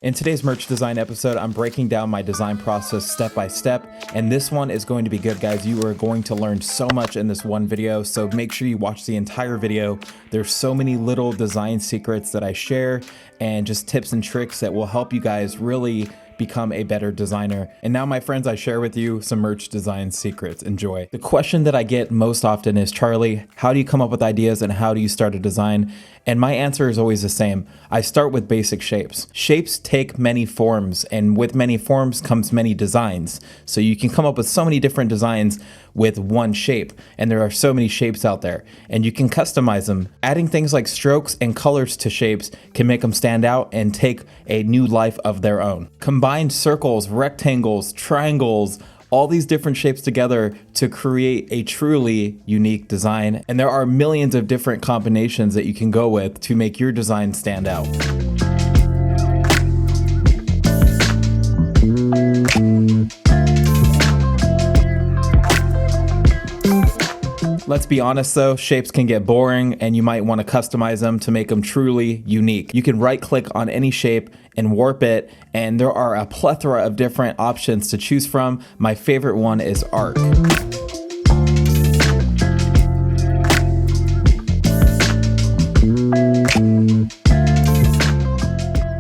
In today's merch design episode, I'm breaking down my design process step by step, and this one is going to be good, guys. You are going to learn so much in this one video, so make sure you watch the entire video. There's so many little design secrets that I share and just tips and tricks that will help you guys really become a better designer. And now, my friends, I share with you some merch design secrets. Enjoy. The question that I get most often is, Charlie, how do you come up with ideas and how do you start a design? And my answer is always the same. I start with basic shapes. Shapes take many forms, and with many forms comes many designs. So you can come up with so many different designs with one shape, and there are so many shapes out there, and you can customize them. Adding things like strokes and colors to shapes can make them stand out and take a new life of their own. Combine circles, rectangles, triangles, all these different shapes together to create a truly unique design. And there are millions of different combinations that you can go with to make your design stand out. Let's be honest though, shapes can get boring and you might want to customize them to make them truly unique. You can right click on any shape and warp it, and there are a plethora of different options to choose from. My favorite one is arc.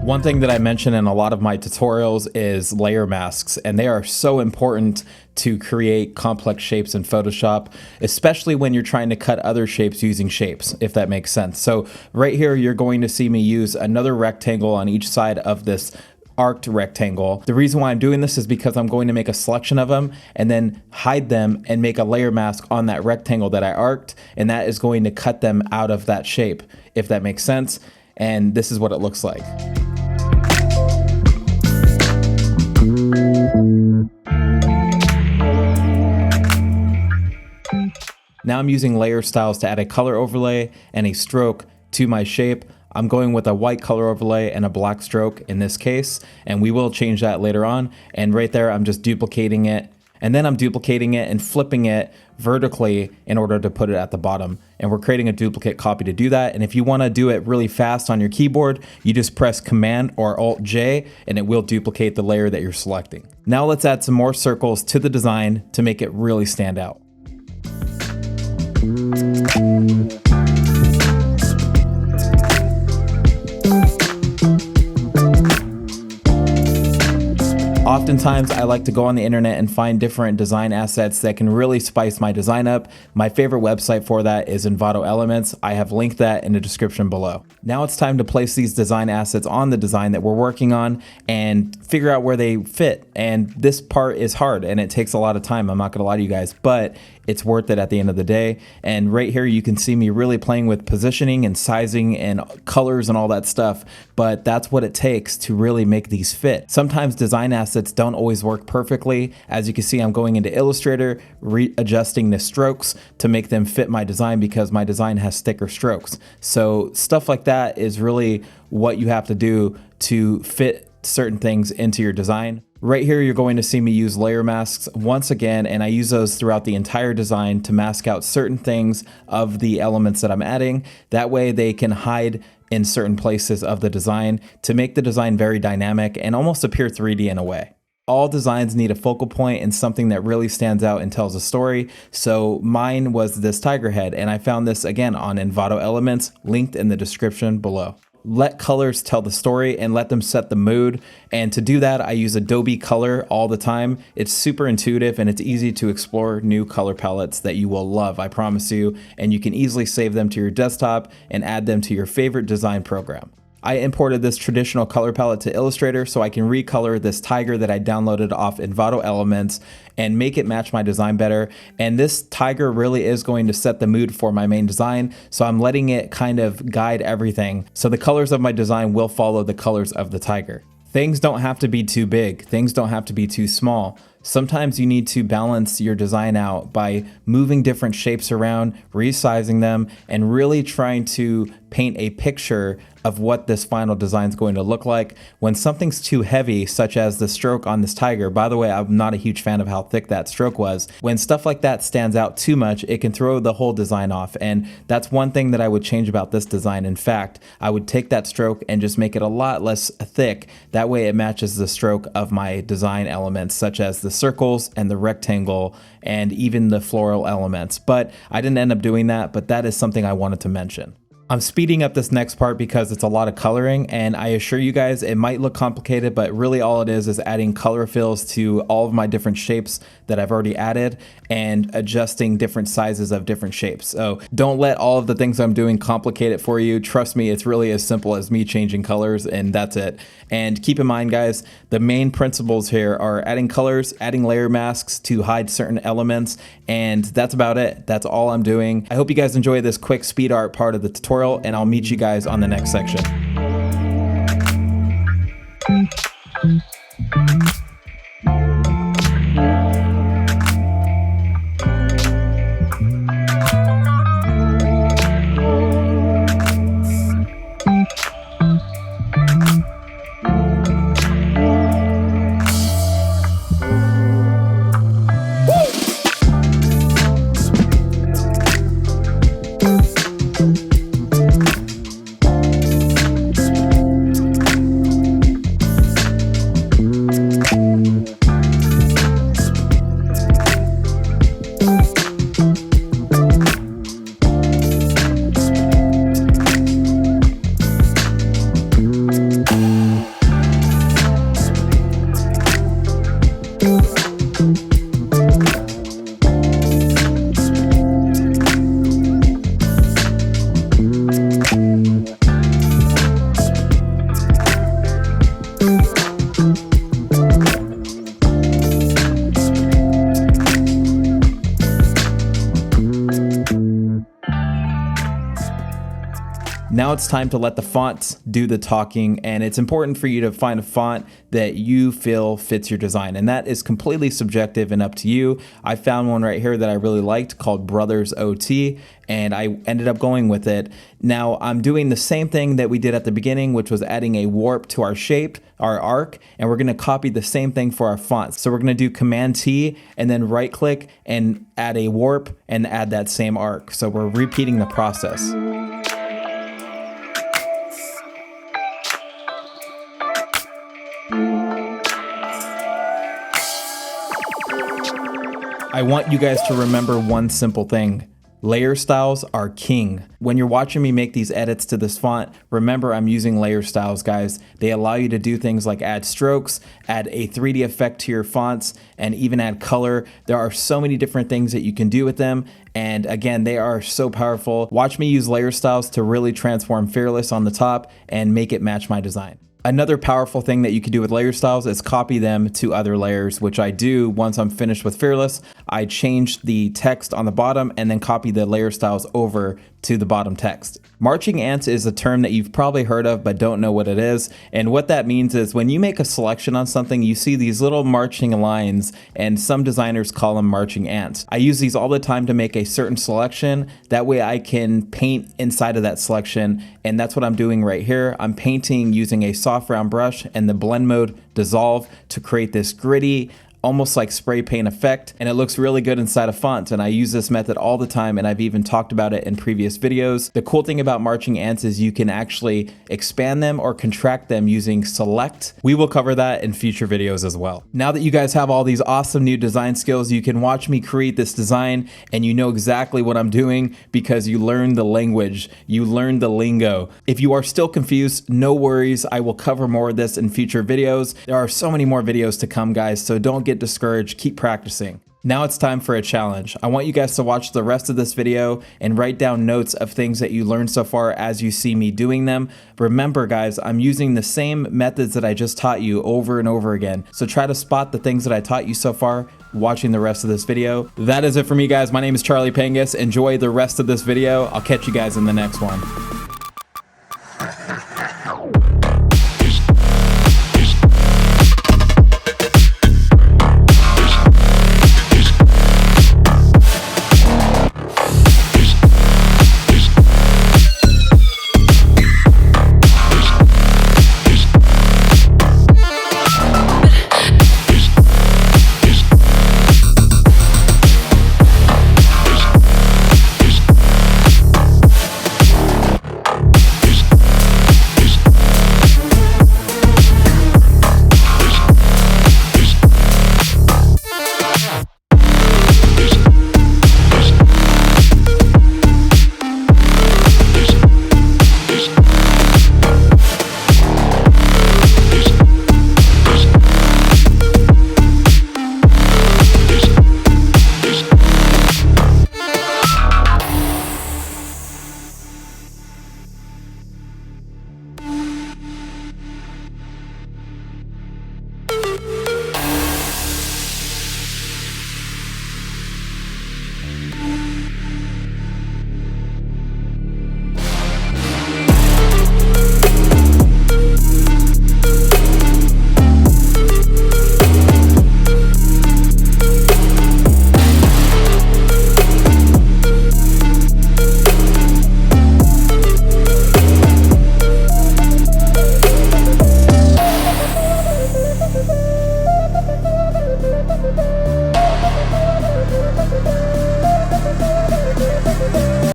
One thing that I mention in a lot of my tutorials is layer masks, and they are so important to create complex shapes in Photoshop, especially when you're trying to cut other shapes using shapes, if that makes sense. So right here, you're going to see me use another rectangle on each side of this arced rectangle. The reason why I'm doing this is because I'm going to make a selection of them and then hide them and make a layer mask on that rectangle that I arced, and that is going to cut them out of that shape, if that makes sense. And this is what it looks like. Now I'm using layer styles to add a color overlay and a stroke to my shape. I'm going with a white color overlay and a black stroke in this case, and we will change that later on. And right there, I'm just duplicating it, and then I'm duplicating it and flipping it vertically in order to put it at the bottom. And we're creating a duplicate copy to do that. And if you want to do it really fast on your keyboard, you just press Command or Alt J and it will duplicate the layer that you're selecting. Now let's add some more circles to the design to make it really stand out. Oftentimes, I like to go on the internet and find different design assets that can really spice my design up. My favorite website for that is Envato Elements. I have linked that in the description below. Now it's time to place these design assets on the design that we're working on and figure out where they fit. And this part is hard and it takes a lot of time, I'm not gonna lie to you guys, but it's worth it at the end of the day. And right here, you can see me really playing with positioning and sizing and colors and all that stuff, but that's what it takes to really make these fit. Sometimes design assets don't always work perfectly. As you can see, I'm going into Illustrator, readjusting the strokes to make them fit my design because my design has thicker strokes. So stuff like that is really what you have to do to fit certain things into your design. Right here, you're going to see me use layer masks once again, and I use those throughout the entire design to mask out certain things of the elements that I'm adding. That way they can hide in certain places of the design to make the design very dynamic and almost appear 3D in a way. All designs need a focal point and something that really stands out and tells a story. So mine was this tiger head, and I found this again on Envato Elements, linked in the description below. Let colors tell the story and let them set the mood. And to do that, I use Adobe Color all the time. It's super intuitive and it's easy to explore new color palettes that you will love, I promise you. And you can easily save them to your desktop and add them to your favorite design program. I imported this traditional color palette to Illustrator so I can recolor this tiger that I downloaded off Envato Elements and make it match my design better. And this tiger really is going to set the mood for my main design, so I'm letting it kind of guide everything. So the colors of my design will follow the colors of the tiger. Things don't have to be too big. Things don't have to be too small. Sometimes you need to balance your design out by moving different shapes around, resizing them, and really trying to paint a picture of what this final design is going to look like. When something's too heavy, such as the stroke on this tiger, by the way, I'm not a huge fan of how thick that stroke was. When stuff like that stands out too much, it can throw the whole design off. And that's one thing that I would change about this design. In fact, I would take that stroke and just make it a lot less thick. That way it matches the stroke of my design elements, such as the circles and the rectangle and even the floral elements. But I didn't end up doing that, but that is something I wanted to mention. I'm speeding up this next part because it's a lot of coloring, and I assure you guys it might look complicated, but really all it is adding color fills to all of my different shapes that I've already added and adjusting different sizes of different shapes. So don't let all of the things I'm doing complicate it for you. Trust me, it's really as simple as me changing colors, and that's it. And keep in mind, guys, the main principles here are adding colors, adding layer masks to hide certain elements, and that's about it. That's all I'm doing. I hope you guys enjoy this quick speed art part of the tutorial, and I'll meet you guys on the next section. Now it's time to let the fonts do the talking, and it's important for you to find a font that you feel fits your design, and that is completely subjective and up to you. I found one right here that I really liked called Brothers OT, and I ended up going with it. Now I'm doing the same thing that we did at the beginning, which was adding a warp to our shape, our arc, and we're gonna copy the same thing for our fonts. So we're gonna do Command T and then right click and add a warp and add that same arc. So we're repeating the process. I want you guys to remember one simple thing. Layer styles are king. When you're watching me make these edits to this font, remember I'm using layer styles, guys. They allow you to do things like add strokes, add a 3D effect to your fonts, and even add color. There are so many different things that you can do with them. And again, they are so powerful. Watch me use layer styles to really transform Fearless on the top and make it match my design. Another powerful thing that you can do with layer styles is copy them to other layers, which I do once I'm finished with Fearless. I change the text on the bottom and then copy the layer styles over to the bottom text. Marching ants is a term that you've probably heard of but don't know what it is. And what that means is when you make a selection on something, you see these little marching lines, and some designers call them marching ants. I use these all the time to make a certain selection. That way I can paint inside of that selection, and that's what I'm doing right here. I'm painting using a soft round brush and the blend mode dissolve to create this gritty, almost like spray paint effect, and it looks really good inside of fonts, and I use this method all the time, and I've even talked about it in previous videos. The cool thing about marching ants is you can actually expand them or contract them using select. We will cover that in future videos as well. Now that you guys have all these awesome new design skills, you can watch me create this design and you know exactly what I'm doing because you learned the language, you learned the lingo. If you are still confused, no worries, I will cover more of this in future videos. There are so many more videos to come, guys, so don't get discouraged, keep practicing. Now it's time for a challenge. I want you guys to watch the rest of this video and write down notes of things that you learned so far as you see me doing them. Remember, guys, I'm using the same methods that I just taught you over and over again. So try to spot the things that I taught you so far watching the rest of this video. That is it for me, guys. My name is Charlie Pangus. Enjoy the rest of this video. I'll catch you guys in the next one.